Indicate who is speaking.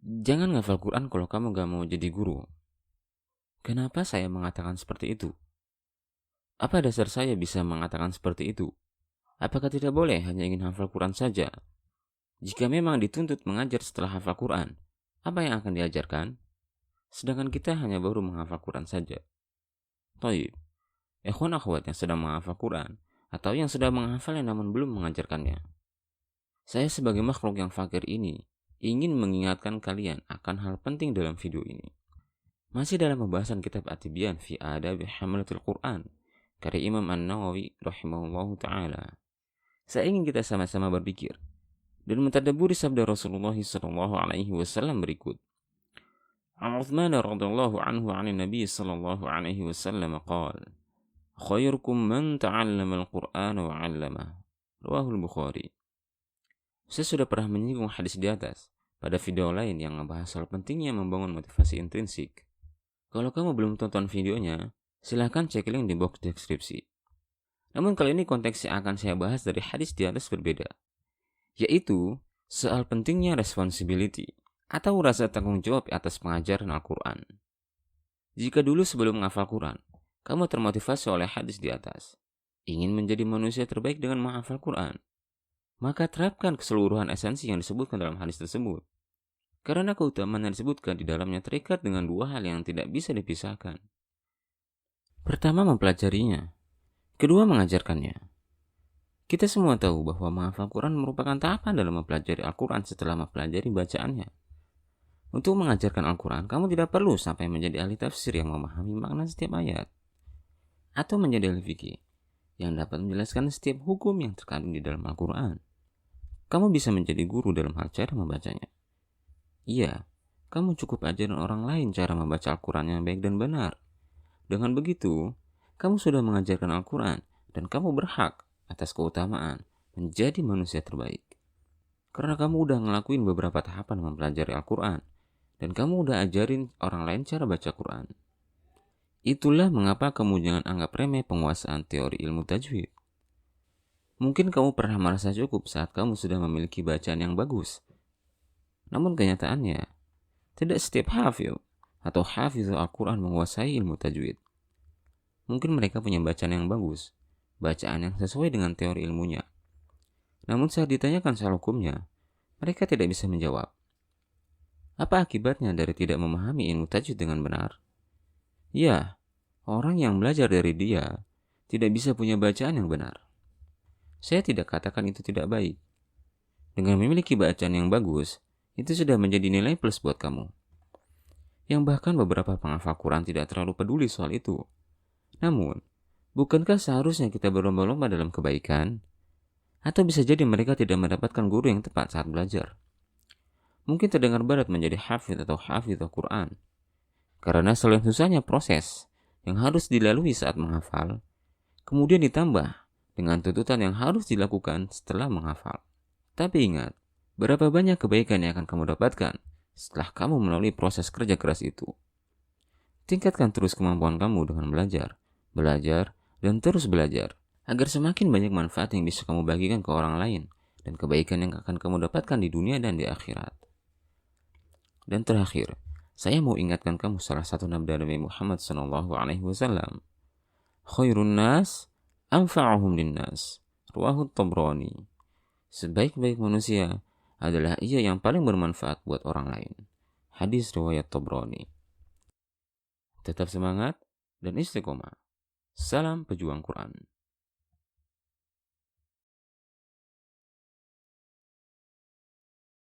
Speaker 1: Jangan ngafal Quran kalau kamu gak mau jadi guru. Kenapa saya mengatakan seperti itu? Apa dasar saya bisa mengatakan seperti itu? Apakah tidak boleh hanya ingin hafal Quran saja? Jika memang dituntut mengajar setelah hafal Quran, apa yang akan diajarkan? Sedangkan kita hanya baru menghafal Quran saja. Toib, ikhwan akhwat yang sedang menghafal Quran, atau yang sedang menghafalnya namun belum mengajarkannya. Saya sebagai makhluk yang fakir ini, ingin mengingatkan kalian akan hal penting dalam video ini. Masih dalam pembahasan kitab At-Tibyan fi Adabi Hamalatil Quran, karya Imam An-Nawawi rahimahullahu ta'ala. Saya ingin kita sama-sama berpikir dan mentadabburi sabda Rasulullah sallallahu alaihi wasallam berikut. An Uthman radhiyallahu anhu 'an Nabi sallallahu alaihi wasallam qala: "Khairukum man ta'allama al-Qur'ana wa 'allamahu." Rawahul Bukhari. Saya sudah pernah menyinggung hadis di atas pada video lain yang membahas soal pentingnya membangun motivasi intrinsik. Kalau kamu belum tonton videonya, silahkan cek link di box deskripsi. Namun kali ini konteks yang akan saya bahas dari hadis di atas berbeda, yaitu soal pentingnya responsibility atau rasa tanggung jawab atas pengajaran Al-Quran. Jika dulu sebelum menghafal Quran, kamu termotivasi oleh hadis di atas, ingin menjadi manusia terbaik dengan menghafal Quran, maka terapkan keseluruhan esensi yang disebutkan dalam hadis tersebut. Karena keutamaan yang disebutkan di dalamnya terikat dengan dua hal yang tidak bisa dipisahkan. Pertama, mempelajarinya. Kedua, mengajarkannya. Kita semua tahu bahwa menghafal Quran merupakan tahapan dalam mempelajari Al-Quran setelah mempelajari bacaannya. Untuk mengajarkan Al-Quran, kamu tidak perlu sampai menjadi ahli tafsir yang memahami makna setiap ayat, atau menjadi ahli fikih yang dapat menjelaskan setiap hukum yang terkandung di dalam Al-Quran. Kamu bisa menjadi guru dalam hal cara membacanya. Iya, kamu cukup ajarin orang lain cara membaca Al-Quran yang baik dan benar. Dengan begitu, kamu sudah mengajarkan Al-Quran dan kamu berhak atas keutamaan menjadi manusia terbaik. Karena kamu udah ngelakuin beberapa tahapan mempelajari Al-Quran dan kamu udah ajarin orang lain cara baca Quran. Itulah mengapa kamu jangan anggap remeh penguasaan teori ilmu tajwid. Mungkin kamu pernah merasa cukup saat kamu sudah memiliki bacaan yang bagus. Namun kenyataannya, tidak setiap hafidh atau hafidh Al-Quran menguasai ilmu tajwid. Mungkin mereka punya bacaan yang bagus, bacaan yang sesuai dengan teori ilmunya. Namun saat ditanyakan soal hukumnya, mereka tidak bisa menjawab. Apa akibatnya dari tidak memahami ilmu tajwid dengan benar? Ya, orang yang belajar dari dia tidak bisa punya bacaan yang benar. Saya tidak katakan itu tidak baik. Dengan memiliki bacaan yang bagus, itu sudah menjadi nilai plus buat kamu. Yang bahkan beberapa penghafal Quran tidak terlalu peduli soal itu. Namun, bukankah seharusnya kita berlomba-lomba dalam kebaikan? Atau bisa jadi mereka tidak mendapatkan guru yang tepat saat belajar. Mungkin terdengar berat menjadi hafidh atau hafidh Al-Quran. Karena selain susahnya proses yang harus dilalui saat menghafal, kemudian ditambah dengan tuntutan yang harus dilakukan setelah menghafal. Tapi ingat, berapa banyak kebaikan yang akan kamu dapatkan setelah kamu melalui proses kerja keras itu. Tingkatkan terus kemampuan kamu dengan belajar, dan terus belajar, agar semakin banyak manfaat yang bisa kamu bagikan ke orang lain, dan kebaikan yang akan kamu dapatkan di dunia dan di akhirat. Dan terakhir, saya mau ingatkan kamu salah satu nabda Nabi Muhammad SAW. Khairun nas, anfa'uhum linnas. Rawahu Tabrani. Sebaik-baik manusia adalah ia yang paling bermanfaat buat orang lain. Hadis riwayat Tabrani. Tetap semangat dan istiqomah. Salam pejuang Quran.